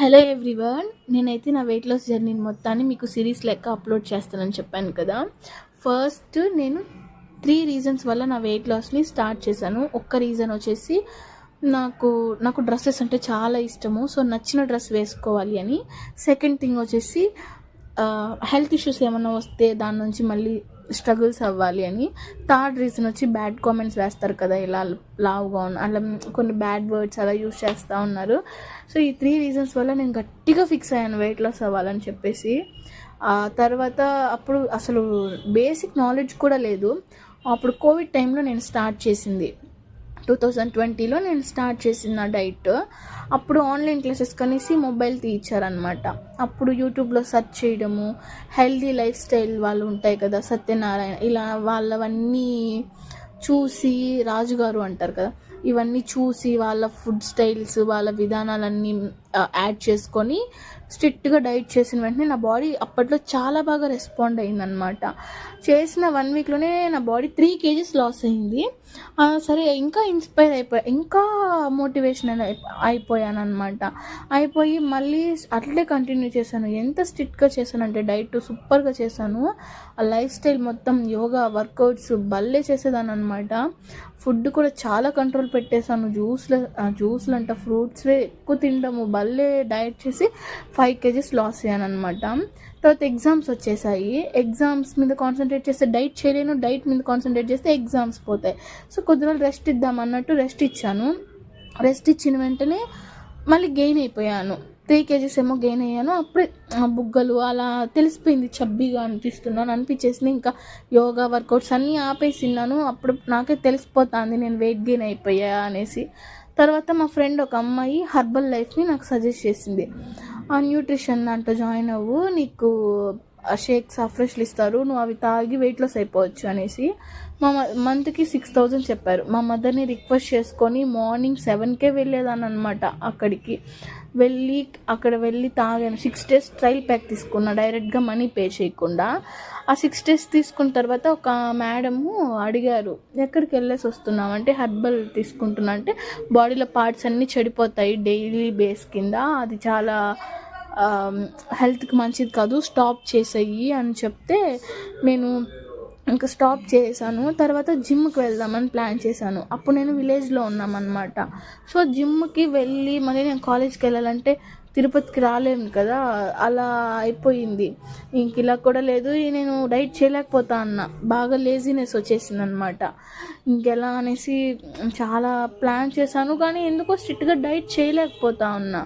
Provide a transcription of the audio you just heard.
Hello everyone. నేనైతే నా weight loss జర్నీని మొత్తాన్ని మీకు సిరీస్ లెక్క అప్లోడ్ చేస్తానని చెప్పాను కదా. ఫస్ట్ నేను 3 రీజన్స్ వల్ల నా వెయిట్ లాస్ని స్టార్ట్ చేశాను. ఒక్క రీజన్ వచ్చేసి నాకు డ్రెస్సెస్ అంటే చాలా ఇష్టము. సో నచ్చిన డ్రెస్ వేసుకోవాలి అని. సెకండ్ థింగ్ వచ్చేసి హెల్త్ ఇష్యూస్ ఏమైనా వస్తే దాని నుంచి మళ్ళీ స్ట్రగుల్స్ అవ్వాలి అని. థర్డ్ రీజన్ వచ్చి బ్యాడ్ కామెంట్స్ వేస్తారు కదా, ఇలా లావుగా అలా కొన్ని బ్యాడ్ వర్డ్స్ అలా యూస్ చేస్తూ ఉన్నారు. సో ఈ 3 రీజన్స్ వల్ల నేను గట్టిగా ఫిక్స్ అయ్యాను వెయిట్ లాస్ అవ్వాలని చెప్పేసి. తర్వాత అప్పుడు అసలు బేసిక్ నాలెడ్జ్ కూడా లేదు. అప్పుడు కోవిడ్ టైంలో నేను స్టార్ట్ చేసింది 2020లో నేను స్టార్ట్ చేసిన డైట్. అప్పుడు ఆన్లైన్ క్లాసెస్ కనేసి మొబైల్ తీయించారనమాట. అప్పుడు యూట్యూబ్లో సెర్చ్ చేయడము, హెల్దీ లైఫ్ స్టైల్ వాళ్ళు ఉంటాయి కదా, సత్యనారాయణ, ఇలా వాళ్ళవన్నీ చూసి, రాజుగారు అంటారు కదా, ఇవన్నీ చూసి వాళ్ళ ఫుడ్ స్టైల్స్, వాళ్ళ విధానాలన్నీ యాడ్ చేసుకొని స్ట్రిక్ట్గా డైట్ చేసిన వెంటనే నా బాడీ అప్పట్లో చాలా బాగా రెస్పాండ్ అయిందనమాట. చేసిన 1 వీక్లోనే నా బాడీ 3 kgs లాస్ అయింది. సరే ఇంకా ఇన్స్పైర్ ఇంకా మోటివేషన్ అయిపోయాను అనమాట. అయిపోయి మళ్ళీ అట్లే కంటిన్యూ చేశాను. ఎంత స్ట్రిక్ట్గా చేశానంటే డైట్ సూపర్గా చేశాను. ఆ లైఫ్ స్టైల్ మొత్తం యోగా, వర్కౌట్స్ భలే చేసేదాన్ని అనమాట. ఫుడ్ కూడా చాలా కంట్రోల్ పెట్టేశాను. జ్యూస్లు అంట, ఫ్రూట్స్వే ఎక్కువ తినడము, భలే డైట్ చేసి 5 kgs లాస్ అయ్యాను అనమాట. తర్వాత ఎగ్జామ్స్ వచ్చేసాయి. ఎగ్జామ్స్ మీద కాన్సన్ట్రేట్ చేస్తే డైట్ చేయలేను, డైట్ మీద కాన్సన్ట్రేట్ చేస్తే ఎగ్జామ్స్ పోతాయి. సో కొద్ది రోజులు రెస్ట్ ఇద్దాం అన్నట్టు రెస్ట్ ఇచ్చాను. రెస్ట్ ఇచ్చిన వెంటనే మళ్ళీ గెయిన్ అయిపోయాను. 3 kgs ఏమో గెయిన్ అయ్యాను. అప్పుడే బుగ్గలు అలా తెలిసిపోయింది, చబ్బీగా అనిపించేసింది. ఇంకా యోగా, వర్కౌట్స్ అన్నీ ఆపేసిన్నాను. అప్పుడు నాకే తెలిసిపోతుంది నేను వెయిట్ గెయిన్ అయిపోయా అనేసి. తర్వాత మా ఫ్రెండ్ ఒక అమ్మాయి హర్బల్ లైఫ్ని నాకు సజెస్ట్ చేసింది. ఆ న్యూట్రిషన్ దాంట్లో జాయిన్ అవ్వు, నీకు షేక్స్, ఫ్రెష్లు ఇస్తారు, నువ్వు అవి తాగి వెయిట్ లాస్ అయిపోవచ్చు అనేసి. మంత్కి 6,000 చెప్పారు. మా మదర్ని రిక్వెస్ట్ చేసుకొని మార్నింగ్ 7కే వెళ్ళేదాన్ని అనమాట. అక్కడ వెళ్ళి తాగాను. 6 days ట్రయల్ ప్యాక్ తీసుకున్నా, డైరెక్ట్గా మనీ పే చేయకుండా. ఆ 6 days తీసుకున్న తర్వాత ఒక మేడము అడిగారు, ఎక్కడికి వెళ్ళేసి వస్తున్నావు అంటే, హెర్బల్ తీసుకుంటున్నా అంటే, బాడీలో పార్ట్స్ అన్నీ చెడిపోతాయి డైలీ బేస్ కింద, అది చాలా హెల్త్కి మంచిది కాదు, స్టాప్ చేసేయి అని చెప్తే నేను ఇంకా స్టాప్ చేశాను. తర్వాత జిమ్కి వెళ్దామని ప్లాన్ చేశాను. అప్పుడు నేను విలేజ్లో ఉన్నామన్నమాట. సో జిమ్కి వెళ్ళి మళ్ళీ నేను కాలేజ్కి వెళ్ళాలంటే తిరుపతికి రాలేను కదా, అలా అయిపోయింది. ఇంక ఇలా కూడా లేదు, నేను డైట్ చేయలేకపోతా అన్న, బాగా లేజినెస్ వచ్చేసింది అనమాట. ఇంకెలా అనేసి చాలా ప్లాన్ చేశాను, కానీ ఎందుకో స్ట్రిక్ట్గా డైట్ చేయలేకపోతా ఉన్నా.